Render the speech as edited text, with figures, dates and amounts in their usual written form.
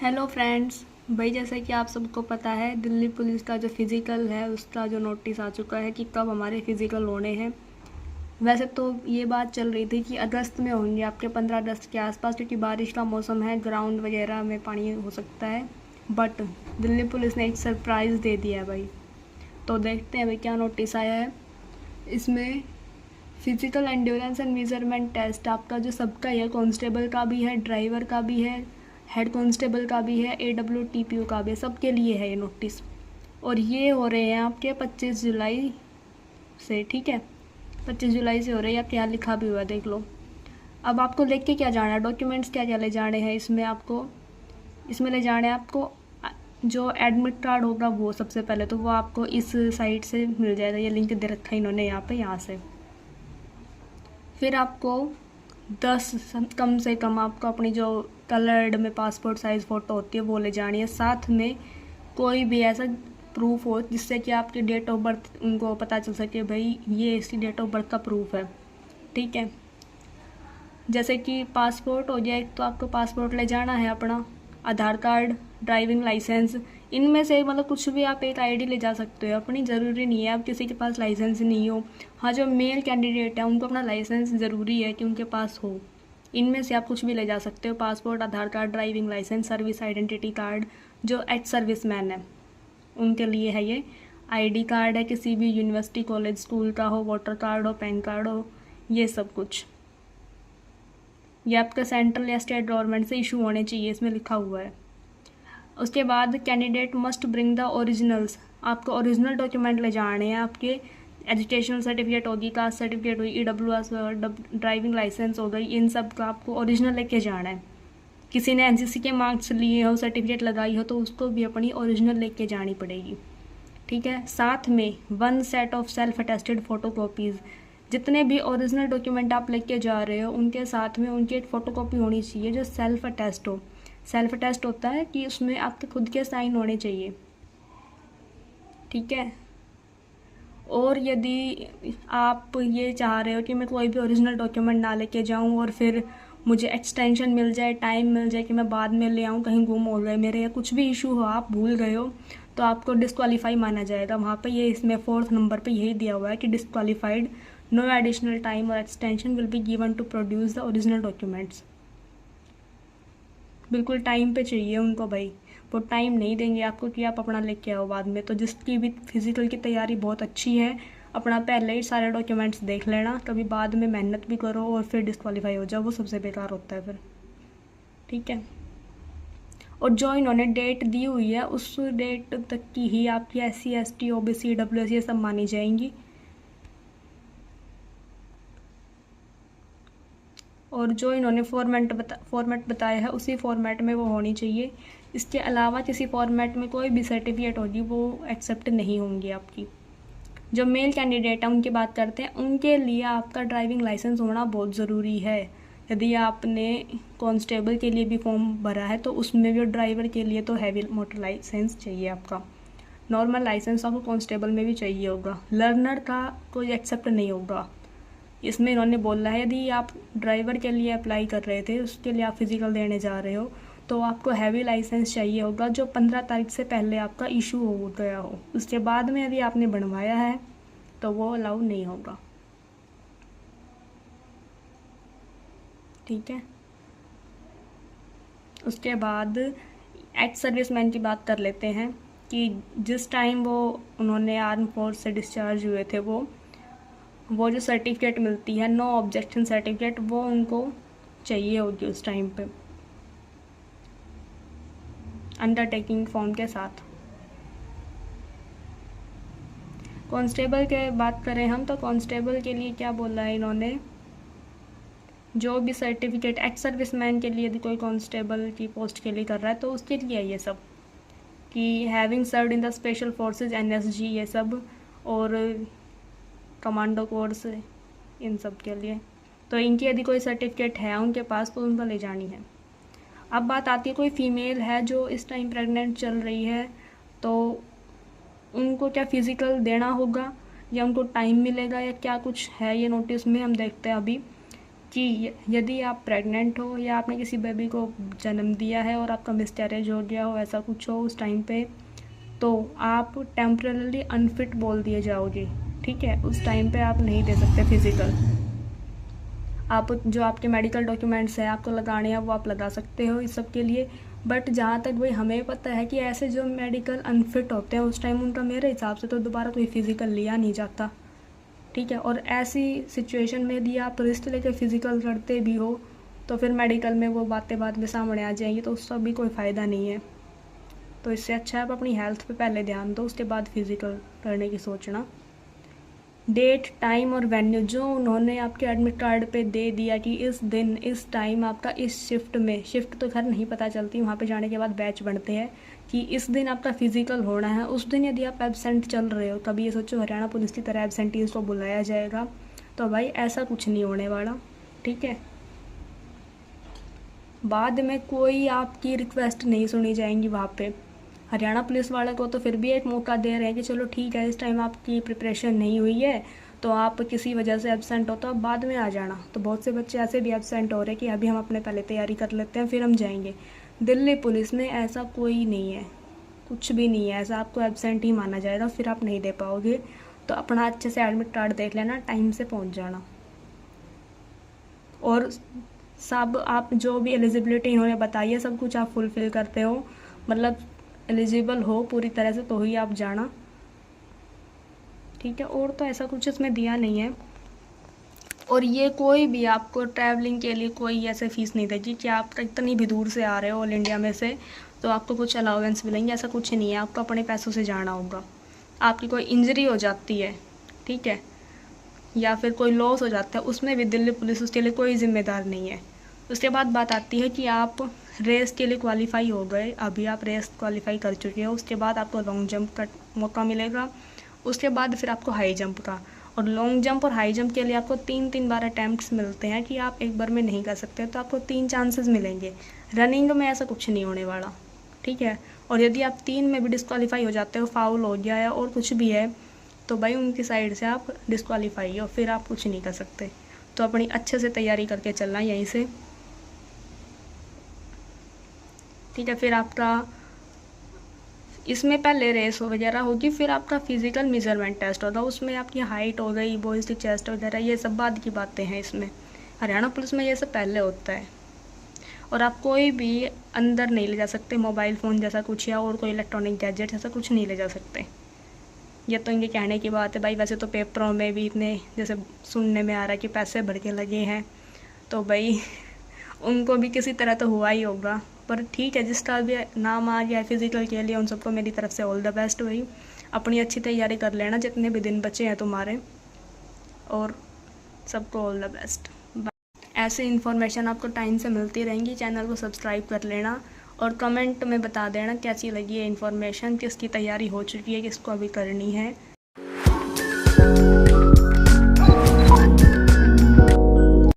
Hello friends. भाई जैसे कि आप सबको पता है, दिल्ली पुलिस का जो फ़िज़िकल है उसका जो नोटिस आ चुका है कि कब हमारे फ़िज़िकल होने हैं। वैसे तो ये बात चल रही थी कि अगस्त में होंगे, आपके 15 अगस्त के आसपास, क्योंकि बारिश का मौसम है, ग्राउंड वगैरह में पानी हो सकता है। बट दिल्ली पुलिस ने एक सरप्राइज़ दे दिया है भाई। तो देखते हैं भाई क्या नोटिस आया है इसमें। Physical endurance and measurement test आपका जो सबका है, कांस्टेबल का भी है, ड्राइवर का भी है, हेड कांस्टेबल का भी है, AWTPO का भी है, सबके लिए है ये नोटिस। और ये हो रहे हैं आपके 25 जुलाई से। ठीक है, 25 जुलाई से हो रही है। आपके यहाँ लिखा भी हुआ है, देख लो। अब आपको लेके के क्या जाना है, डॉक्यूमेंट्स क्या क्या ले जाने हैं इसमें ले जाने हैं आपको। जो एडमिट कार्ड होगा वो सबसे पहले तो वो आपको इस साइट से मिल जाएगा। ये लिंक दे रखा है इन्होंने यहाँ से। फिर आपको 10 कम से कम आपको अपनी जो कलर्ड में पासपोर्ट साइज़ फ़ोटो होती है वो ले जानी है। साथ में कोई भी ऐसा प्रूफ हो जिससे कि आपकी डेट ऑफ बर्थ उनको पता चल सके, भाई ये इसकी डेट ऑफ बर्थ का प्रूफ है। ठीक है, जैसे कि पासपोर्ट हो जाए तो आपको पासपोर्ट ले जाना है अपना, आधार कार्ड, ड्राइविंग लाइसेंस, इनमें से मतलब कुछ भी आप एक आईडी ले जा सकते हो अपनी। ज़रूरी नहीं है आप किसी के पास लाइसेंस नहीं हो। हाँ, जो मेल कैंडिडेट है उनको अपना लाइसेंस ज़रूरी है कि उनके पास हो। इनमें से आप कुछ भी ले जा सकते हो, passport, Aadhaar card, driving licence, service identity card. जो एक्स सर्विस मैन है उनके लिए है ये। आईडी कार्ड है किसी भी यूनिवर्सिटी, कॉलेज, स्कूल का हो, वोटर कार्ड हो, पैन कार्ड हो, ये सब कुछ। ये आपका सेंट्रल या स्टेट गवर्नमेंट से इशू होने चाहिए, इसमें लिखा हुआ है। उसके बाद candidate must bring the originals. आपको ओरिजिनल डॉक्यूमेंट ले जाने हैं। आपके एजुकेशनल सर्टिफिकेट होगी, कास्ट सर्टिफिकेट होगी, EWS, ड्राइविंग लाइसेंस हो गई, इन सब का आपको ओरिजिनल लेके जाना है। किसी ने NCC के मार्क्स लिए हो, सर्टिफिकेट लगाई हो, तो उसको भी अपनी ओरिजिनल लेके जानी पड़ेगी। ठीक है, साथ में 1 set of self attested photo copies. जितने भी ओरिजिनल डॉक्यूमेंट आप लेके जा रहे हो उनके साथ में उनकी एक फ़ोटो कॉपी होनी चाहिए जो सेल्फ अटेस्ट हो। सेल्फ अटेस्ट होता है कि उसमें आपके खुद के साइन होने चाहिए। ठीक है, और यदि आप ये चाह रहे हो कि मैं कोई भी ओरिजिनल डॉक्यूमेंट ना लेके जाऊं और फिर मुझे एक्सटेंशन मिल जाए, टाइम मिल जाए कि मैं बाद में ले आऊं, कहीं गुम हो गए मेरे या कुछ भी इशू हो, आप भूल गए हो, तो आपको डिस्क्वालीफाई माना जाएगा। वहाँ पे ये इसमें 4th नंबर पे यही दिया हुआ है कि डिस्क्वालीफाइड, नो एडिशनल टाइम और extension will be given to produce the original documents. बिल्कुल टाइम पे चाहिए उनको भाई, वो टाइम नहीं देंगे आपको कि आप अपना लेके आओ बाद में। तो जिसकी भी फिज़िकल की तैयारी बहुत अच्छी है, अपना पहले ही सारे डॉक्यूमेंट्स देख लेना, कभी बाद में मेहनत भी करो और फिर डिस्क्वालीफाई हो जाओ, वो सबसे बेकार होता है फिर। ठीक है, और जो इन्होंने डेट दी हुई है उस डेट तक की ही आपकी SC ST OBC EWS ये सब मानी जाएंगी। और जो इन्होंने फॉर्मेट बताया है उसी फॉर्मेट में वो होनी चाहिए। इसके अलावा किसी फॉर्मेट में कोई भी सर्टिफिकेट होगी वो एक्सेप्ट नहीं होंगी आपकी। जो मेल कैंडिडेट हैं उनकी बात करते हैं, उनके लिए आपका ड्राइविंग लाइसेंस होना बहुत ज़रूरी है। यदि आपने कांस्टेबल के लिए भी फॉर्म भरा है तो उसमें भी, ड्राइवर के लिए तो हैवी मोटर लाइसेंस चाहिए आपका। नॉर्मल लाइसेंस आपको कांस्टेबल में भी चाहिए होगा, लर्नर का कोई एक्सेप्ट नहीं होगा। इसमें इन्होंने बोला है यदि आप ड्राइवर के लिए अप्लाई कर रहे थे, उसके लिए आप फिज़िकल देने जा रहे हो, तो आपको हैवी लाइसेंस चाहिए होगा जो 15 तारीख से पहले आपका इशू हो गया हो। उसके बाद में यदि आपने बनवाया है तो वो अलाउ नहीं होगा। ठीक है, उसके बाद एक्स सर्विसमैन की बात कर लेते हैं कि जिस टाइम वो उन्होंने आर्म फोर्स से डिस्चार्ज हुए थे, वो जो सर्टिफिकेट मिलती है, नो ऑब्जेक्शन सर्टिफिकेट, वो उनको चाहिए होगी उस टाइम पे अंडरटेकिंग फॉर्म के साथ। कांस्टेबल के बात करें हम तो कांस्टेबल के लिए क्या बोला है इन्होंने, जो भी सर्टिफिकेट एक्स सर्विसमैन के लिए, यदि कोई कांस्टेबल की पोस्ट के लिए कर रहा है तो उसके लिए है ये सब, कि having served in the special forces NSG ये सब, और कमांडो कोर्स, इन सब के लिए। तो इनकी यदि कोई सर्टिफिकेट है उनके पास तो उनको ले जानी है। अब बात आती है कोई फीमेल है जो इस टाइम प्रेग्नेंट चल रही है, तो उनको क्या फ़िज़िकल देना होगा या उनको टाइम मिलेगा या क्या कुछ है ये नोटिस में, हम देखते हैं अभी। कि यदि आप प्रेग्नेंट हो या आपने किसी बेबी को जन्म दिया है और आपका मिसकैरेज हो गया हो, ऐसा कुछ हो उस टाइम पे, तो आप टेम्परली अनफिट बोल दिए जाओगे। ठीक है, उस टाइम पे आप नहीं दे सकते फिज़िकल। आप जो आपके मेडिकल डॉक्यूमेंट्स हैं आपको लगाने हैं वो आप लगा सकते हो इस सब के लिए। बट जहाँ तक भाई हमें पता है कि ऐसे जो मेडिकल अनफिट होते हैं उस टाइम उनका मेरे हिसाब से तो दोबारा कोई फिज़िकल लिया नहीं जाता। ठीक है, और ऐसी सिचुएशन में यदि आप रिस्क लेकर फिज़िकल करते भी हो तो फिर मेडिकल में वो बातें बाद में सामने आ जाएंगी, तो उसका भी कोई फ़ायदा नहीं है। तो इससे अच्छा है आप अपनी हेल्थ पे पहले ध्यान दो, उसके बाद फिज़िकल करने की सोचना। डेट, टाइम और वेन्यू जो उन्होंने आपके एडमिट कार्ड पे दे दिया कि इस दिन इस टाइम आपका इस शिफ्ट में, शिफ्ट तो खैर नहीं पता चलती, वहाँ पे जाने के बाद बैच बनते हैं, कि इस दिन आपका फिज़िकल होना है। उस दिन यदि आप एब्सेंट चल रहे हो, कभी ये सोचो हरियाणा पुलिस की तरह एब्सेंटीज़ को बुलाया जाएगा, तो भाई ऐसा कुछ नहीं होने वाला। ठीक है, बाद में कोई आपकी रिक्वेस्ट नहीं सुनी जाएंगी वहाँ पे। हरियाणा पुलिस वाले को तो फिर भी एक मौका दे रहे हैं कि चलो ठीक है, इस टाइम आपकी प्रिपरेशन नहीं हुई है तो आप किसी वजह से एब्सेंट हो तो आप बाद में आ जाना। तो बहुत से बच्चे ऐसे भी एब्सेंट हो रहे हैं कि अभी हम अपने पहले तैयारी कर लेते हैं फिर हम जाएंगे। दिल्ली पुलिस में ऐसा कोई नहीं है, कुछ भी नहीं है ऐसा, आपको एब्सेंट ही माना जाएगा, फिर आप नहीं दे पाओगे। तो अपना अच्छे से एडमिट कार्ड देख लेना, टाइम से पहुँच जाना। और सब आप जो भी एलिजिबिलिटी इन्होंने बताई है सब कुछ आप फुलफ़िल करते हो, मतलब एलिजिबल हो पूरी तरह से, तो ही आप जाना। ठीक है, और तो ऐसा कुछ इसमें दिया नहीं है। और ये कोई भी आपको ट्रैवलिंग के लिए कोई ऐसे फ़ीस नहीं देगी कि आप इतनी भी दूर से आ रहे हो ऑल इंडिया में से तो आपको कुछ अलाउंस मिलेंगे, ऐसा कुछ नहीं है। आपको अपने पैसों से जाना होगा। आपकी कोई इंजरी हो जाती है, ठीक है, या फिर कोई लॉस हो जाता है, उसमें भी दिल्ली पुलिस उसके लिए कोई ज़िम्मेदार नहीं है। उसके बाद बात आती है कि आप रेस के लिए क्वालिफाई हो गए, अभी आप रेस क्वालिफाई कर चुके हो, उसके बाद आपको लॉन्ग जंप का मौका मिलेगा, उसके बाद फिर आपको हाई जंप का। और लॉन्ग जंप और हाई जंप के लिए आपको 3 बार अटैम्प्ट्स मिलते हैं कि आप एक बार में नहीं कर सकते, तो आपको 3 चांसेस मिलेंगे। रनिंग में ऐसा कुछ नहीं होने वाला। ठीक है, और यदि आप 3 में भी डिस्क्वालीफाई हो जाते हो, फाउल हो गया है और कुछ भी है, तो भाई उनकी साइड से आप डिस्क्वालीफाई हो, फिर आप कुछ नहीं कर सकते। तो अपनी अच्छे से तैयारी करके चलना यहीं से। ठीक है, फिर आपका इसमें पहले रेस वगैरह होगी, फिर आपका फिज़िकल मेजरमेंट टेस्ट होगा, उसमें आपकी हाइट हो गई, बॉयज़ की चेस्ट वगैरह, ये सब बाद की बातें हैं। इसमें हरियाणा पुलिस में ये सब पहले होता है। और आप कोई भी अंदर नहीं ले जा सकते, मोबाइल फ़ोन जैसा कुछ या और कोई इलेक्ट्रॉनिक गैजेट ऐसा कुछ नहीं ले जा सकते। ये तो इनके कहने की बात है भाई, वैसे तो पेपरों में भी इतने जैसे सुनने में आ रहा है कि पैसे भर के लगे हैं, तो भाई उनको भी किसी तरह तो हुआ ही होगा। पर ठीक है, जिसका भी नाम आ गया है फिज़िकल के लिए, उन सबको मेरी तरफ से ऑल द बेस्ट। भाई अपनी अच्छी तैयारी कर लेना, जितने भी दिन बचे हैं तुम्हारे, और सबको ऑल द बेस्ट। ऐसे इन्फॉर्मेशन आपको टाइम से मिलती रहेंगी, चैनल को सब्सक्राइब कर लेना और कमेंट में बता देना कैसी लगी है इन्फॉर्मेशन, किसकी तैयारी हो चुकी है, किसको अभी करनी है।